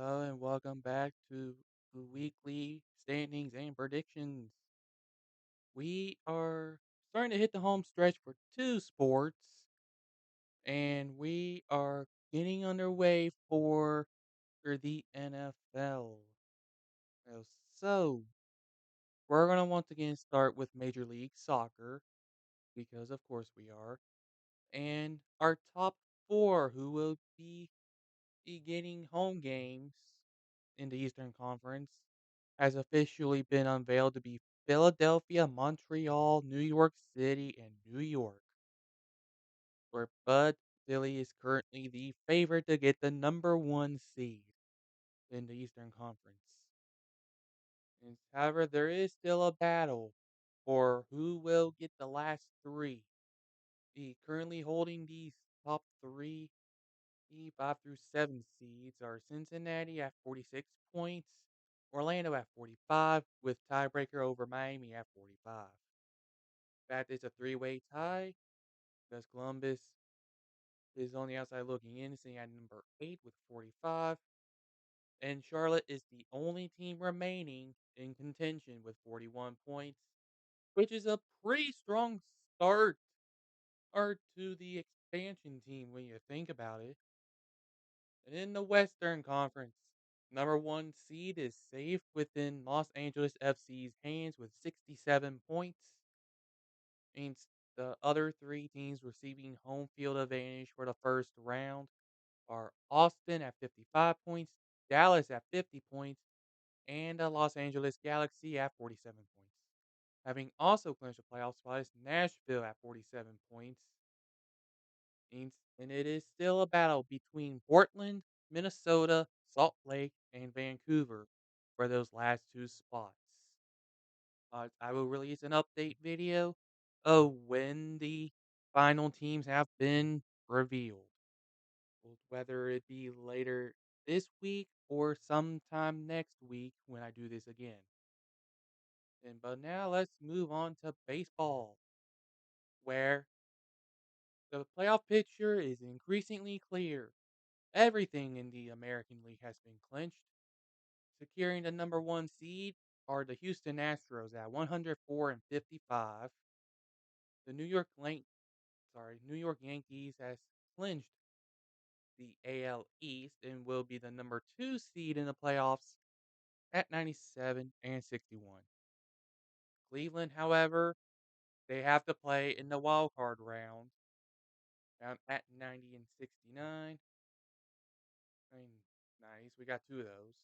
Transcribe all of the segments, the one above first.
Hello and welcome back to the weekly standings and predictions. We are starting to hit the home stretch for two sports, and we are getting underway for the NFL. Uh, So, we're going to once again start with Major League Soccer, because of course we are, and our top four who will be getting home games in the Eastern Conference has officially been unveiled to be Philadelphia, Montreal, New York City, and New York, where Bud Philly is currently the favorite to get the number one seed in the Eastern Conference. However, there is still a battle for who will get the last three. The currently holding these top three the 5 through 7 seeds are Cincinnati at 46 points, Orlando at 45, with tiebreaker over Miami at 45. That is a three-way tie because Columbus is on the outside looking in, sitting at number 8 with 45. And Charlotte is the only team remaining in contention with 41 points, which is a pretty strong start or to the expansion team when you think about it. And in the Western Conference, number one seed is safe within Los Angeles FC's hands with 67 points. Means the other three teams receiving home field advantage for the first round are Austin at 55 points, Dallas at 50 points, and the Los Angeles Galaxy at 47 points. Having also clinched a playoff spot is Nashville at 47 points. And it is still a battle between Portland, Minnesota, Salt Lake, and Vancouver for those last two spots. I will release an update video of when the final teams have been revealed, whether it be later this week or sometime next week when I do this again. But now let's move on to baseball, where the playoff picture is increasingly clear. Everything in the American League has been clinched. Securing the number one seed are the Houston Astros at 104 and 55. The New York Yankees has clinched the AL East and will be the number two seed in the playoffs at 97 and 61. Cleveland, however, they have to play in the wild card round down at 90 and 69. I mean, nice. We got two of those.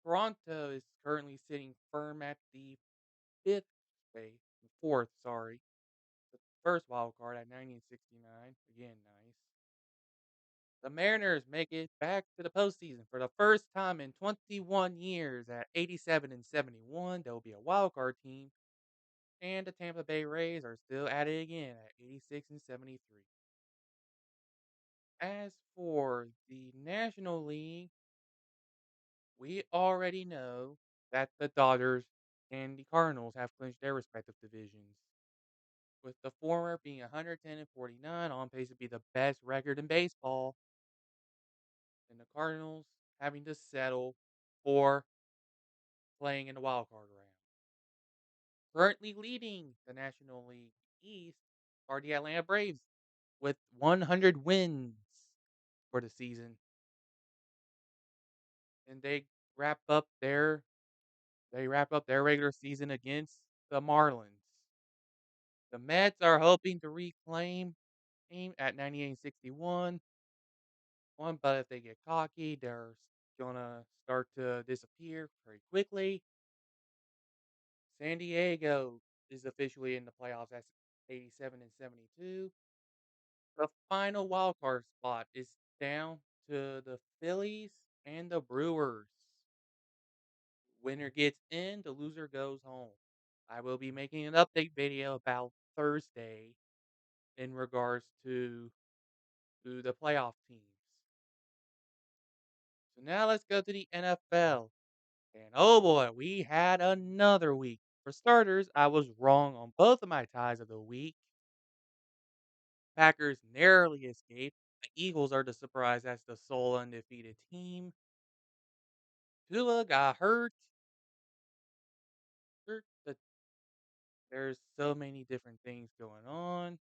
Toronto is currently sitting firm at the fifth space, fourth, sorry. The first wild card at 90 and 69. Again, nice. The Mariners make it back to the postseason for the first time in 21 years at 87 and 71. There will be a wild card team. And the Tampa Bay Rays are still at it again at 86 and 73. As for the National League, we already know that the Dodgers and the Cardinals have clinched their respective divisions, with the former being 110 and 49 on pace to be the best record in baseball, and the Cardinals having to settle for playing in the wild card round. Currently leading the National League East are the Atlanta Braves with 100 wins for the season, and wrap up their they wrap up their regular season against the Marlins. The Mets are hoping to reclaim aim at 98 and 61. But if they get cocky, they're gonna start to disappear very quickly. San Diego is officially in the playoffs at 87 and 72. The final wild card spot is down to the Phillies and the Brewers. Winner gets in, the loser goes home. I will be making an update video about Thursday in regards to the playoff teams. So now let's go to the NFL. And oh boy, we had another week. For starters, I was wrong on both of my ties of the week. Packers narrowly escaped. The Eagles are the surprise as the sole undefeated team. Tua got hurt. There's so many different things going on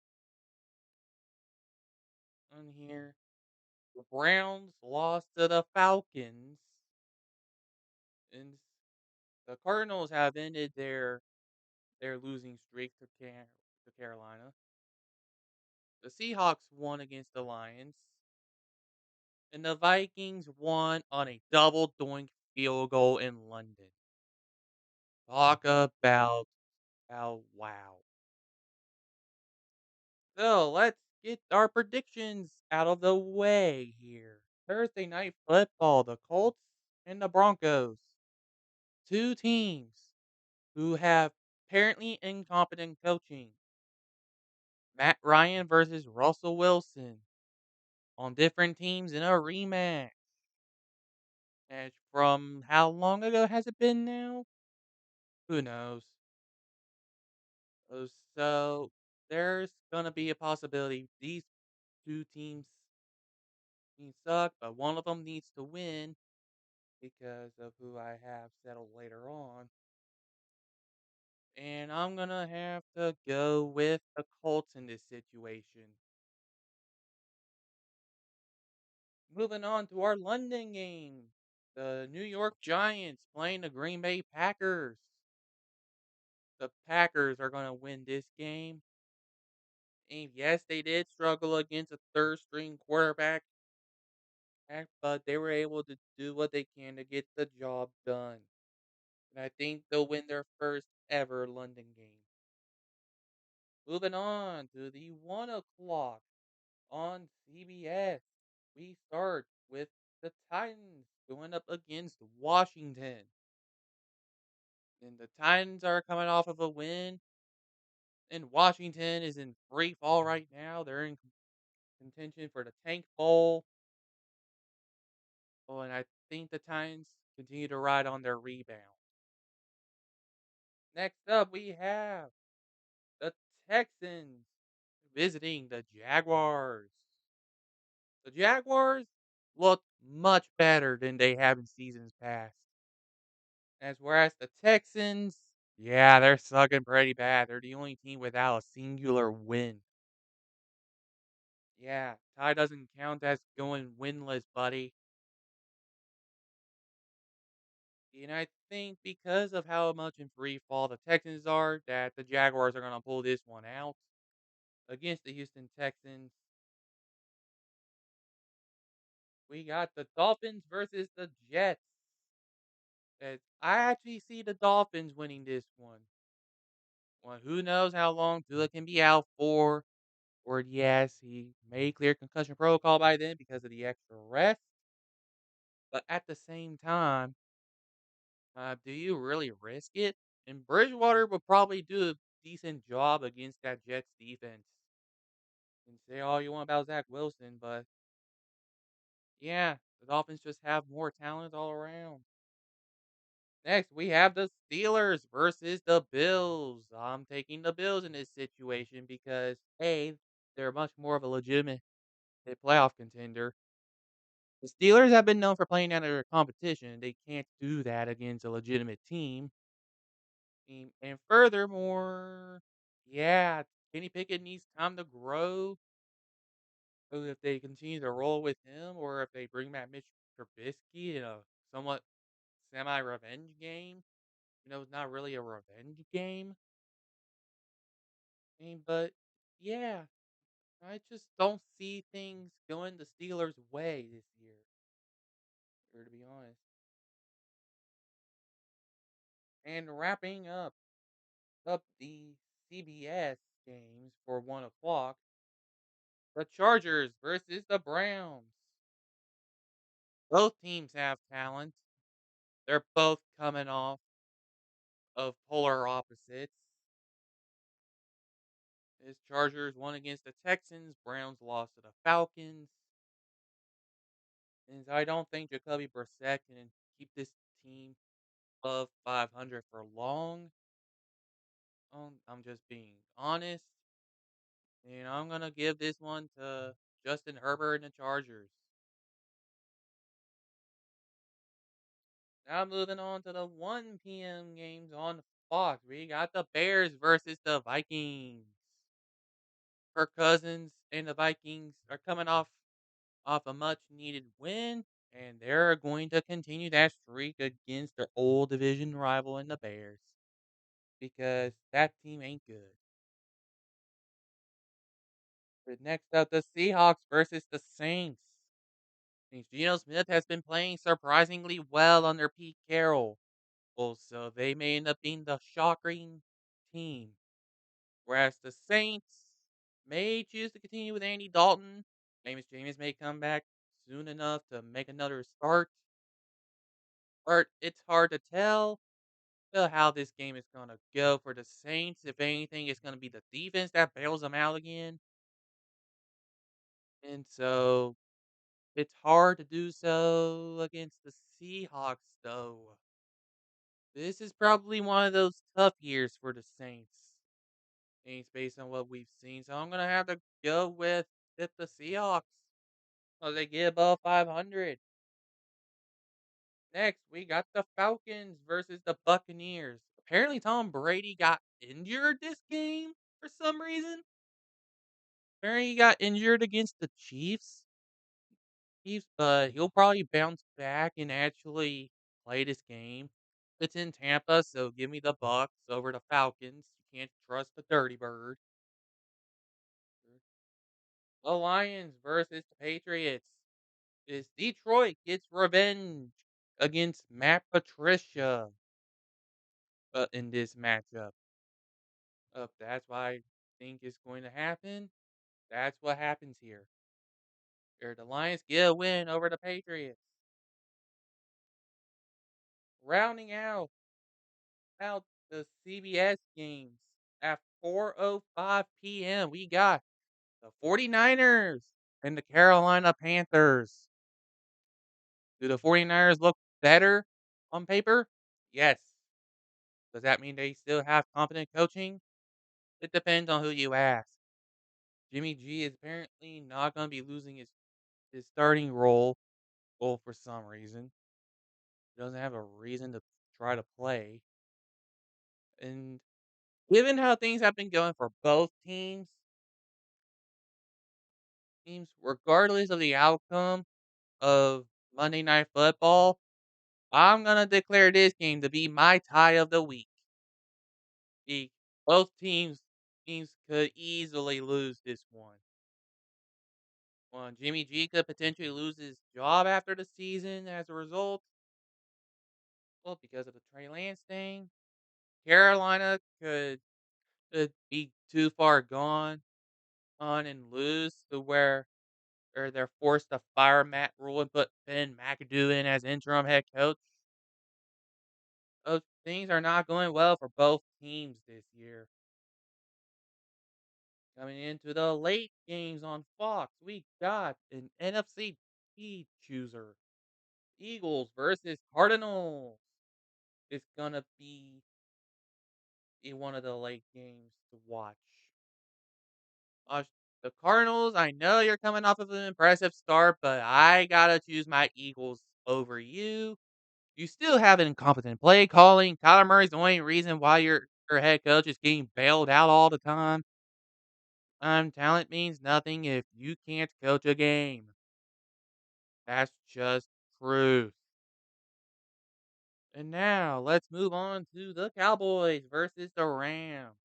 here. The Browns lost to the Falcons, and the Cardinals have ended their losing streak to Carolina. The Seahawks won against the Lions, and the Vikings won on a double doink field goal in London. Talk about wow. So let's get our predictions out of the way here. Thursday night football, the Colts and the Broncos. Two teams who have apparently incompetent coaching. Matt Ryan versus Russell Wilson on different teams in a rematch. And from how long ago has it been now? Who knows? Oh, so there's gonna be a possibility these two teams suck, but one of them needs to win because of who I have settled later on. And I'm gonna have to go with the Colts in this situation. Moving on to our London game. The New York Giants playing the Green Bay Packers. The Packers are gonna win this game. And yes, they did struggle against a third string quarterback, but they were able to do what they can to get the job done. And I think they'll win their first ever London game. Moving on to the 1 o'clock on CBS. We start with the Titans going up against Washington. And the Titans are coming off of a win. And Washington is in free fall right now. They're in contention for the Tank Bowl. Oh, and I think the Titans continue to ride on their rebound. Next up, we have the Texans visiting the Jaguars. The Jaguars look much better than they have in seasons past. As whereas the Texans, yeah, they're sucking pretty bad. They're the only team without a singular win. Yeah, Ty doesn't count as going winless, buddy. And I think because of how much in free fall the Texans are, that the Jaguars are going to pull this one out against the Houston Texans. We got the Dolphins versus the Jets. I actually see the Dolphins winning this one. Well, who knows how long Tua can be out for? Or yes, he may clear concussion protocol by then because of the extra rest. But at the same time, do you really risk it? And Bridgewater would probably do a decent job against that Jets defense. And say all you want about Zach Wilson, but yeah, the Dolphins just have more talent all around. Next, we have the Steelers versus the Bills. I'm taking the Bills in this situation because A, they're much more of a legitimate playoff contender. The Steelers have been known for playing out of their competition. They can't do that against a legitimate team. And furthermore, yeah, Kenny Pickett needs time to grow. So if they continue to roll with him, or if they bring back Mitch Trubisky in a somewhat semi-revenge game, it's not really a revenge game. But yeah, I just don't see things going the Steelers' way this year. Or to be honest, and wrapping up the CBS games for 1 o'clock. The Chargers versus the Browns. Both teams have talent. They're both coming off of polar opposites. His Chargers won against the Texans. Browns lost to the Falcons. And I don't think Jacoby Brissett can keep this team above 500 for long. I'm just being honest. And I'm going to give this one to Justin Herbert and the Chargers. Now moving on to the 1 p.m. games on Fox. We got the Bears versus the Vikings. Kirk Cousins and the Vikings are coming off a much needed win, and they're going to continue that streak against their old division rival in the Bears because that team ain't good. But next up, the Seahawks versus the Saints. Since Geno Smith has been playing surprisingly well under Pete Carroll. Well, so they may end up being the shocking team. Whereas the Saints may choose to continue with Andy Dalton. James may come back soon enough to make another start. But it's hard to tell how this game is going to go for the Saints. If anything, it's going to be the defense that bails them out again. And so it's hard to do so against the Seahawks, though. This is probably one of those tough years for the Saints. It's based on what we've seen. So I'm going to have to go with the Seahawks. So they get above 500. Next, we got the Falcons versus the Buccaneers. Apparently, Tom Brady got injured this game for some reason. Apparently, he got injured against the Chiefs, but he'll probably bounce back and actually play this game. It's in Tampa, so give me the Bucks over the Falcons. You can't trust the Dirty Bird. The Lions versus the Patriots. Is Detroit gets revenge against Matt Patricia in this matchup. That's what I think is going to happen. That's what happens here. Here, the Lions get a win over the Patriots. Rounding out the CBS games at 4:05 p.m. We got the 49ers and the Carolina Panthers. Do the 49ers look better on paper? Yes. Does that mean they still have competent coaching? It depends on who you ask. Jimmy G is apparently not going to be losing his starting role. Well, for some reason, he doesn't have a reason to try to play. And given how things have been going for both teams, regardless of the outcome of Monday Night Football, I'm gonna declare this game to be my tie of the week. The both teams could easily lose this one. Jimmy G could potentially lose his job after the season as a result. Well, because of the Trey Lance thing. Carolina could be too far gone on and lose to where or they're forced to fire Matt Rule and put Ben McAdoo in as interim head coach. Those things are not going well for both teams this year. Coming into the late games on Fox, we got an NFC P chooser. Eagles versus Cardinals. It's gonna be in one of the late games to watch. Uh, the Cardinals, I know you're coming off of an impressive start, but I gotta choose my Eagles over you. You still have an incompetent play calling. Kyler Murray's the only reason why your head coach is getting bailed out all the time. Talent means nothing if you can't coach a game. That's just truth. And now let's move on to the Cowboys versus the Rams.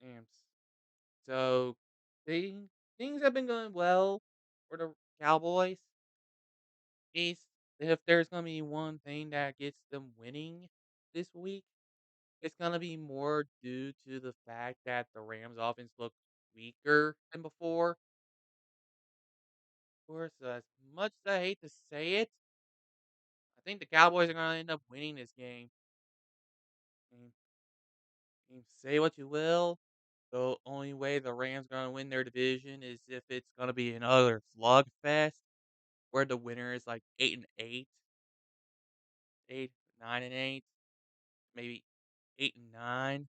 Rams. So things have been going well for the Cowboys. Is if there's gonna be one thing that gets them winning this week, it's gonna be more due to the fact that the Rams offense looked weaker than before. Of course, as much as I hate to say it, I think the Cowboys are gonna end up winning this game. And, and say what you will, the only way the Rams gonna win their division is if it's gonna be another slugfest where the winner is like 8-8, 8, 9-8, maybe 8-9,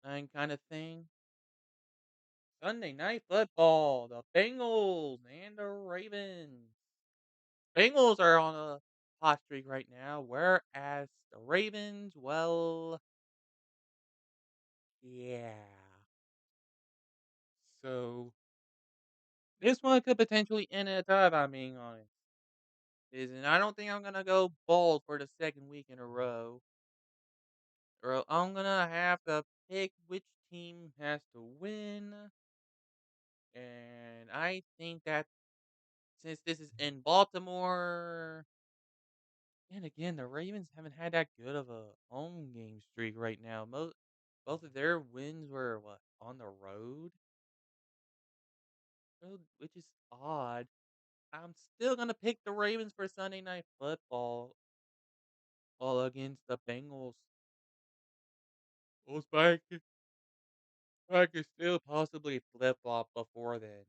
nine kind of thing. Sunday night football, the Bengals and the Ravens. Bengals are on a hot streak right now, whereas the Ravens, well, yeah. So this one could potentially end in a tie, if I'm being honest. And I don't think I'm gonna go bold for the second week in a row. Or I'm gonna have to pick which team has to win. And I think that since this is in Baltimore, and again, the Ravens haven't had that good of a home game streak right now. Both of their wins were what on the road, which is odd. I'm still gonna pick the Ravens for Sunday Night Football, all against the Bengals. Well, I could still possibly flip flop before then.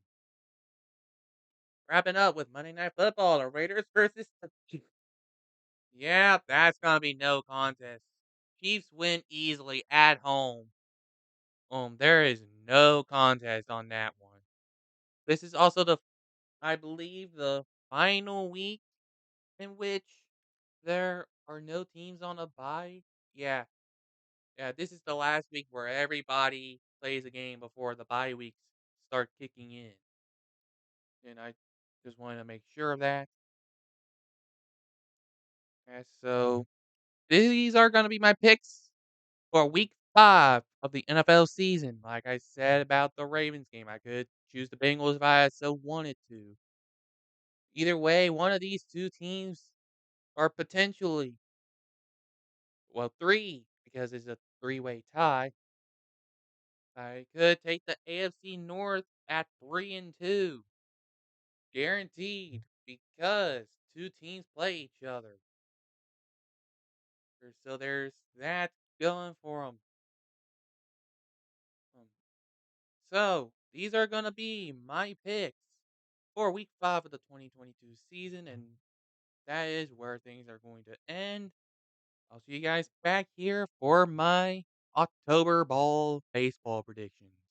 Wrapping up with Monday Night Football, the Raiders versus the Chiefs. Yeah, that's gonna be no contest. Chiefs win easily at home. There is no contest on that one. This is also I believe, the final week in which there are no teams on a bye. Yeah, yeah. This is the last week where everybody plays a game before the bye weeks start kicking in, and I just wanted to make sure of that. And so these are going to be my picks for week 5 of the NFL season. Like I said about the Ravens game, I could choose the Bengals if I so wanted to. Either way, one of these two teams are potentially, well, three, because it's a three-way tie. I could take the AFC North at 3-2, guaranteed, because two teams play each other. So there's that going for them. So these are gonna be my picks for Week 5 of the 2022 season, and that is where things are going to end. I'll see you guys back here for my October Ball baseball predictions.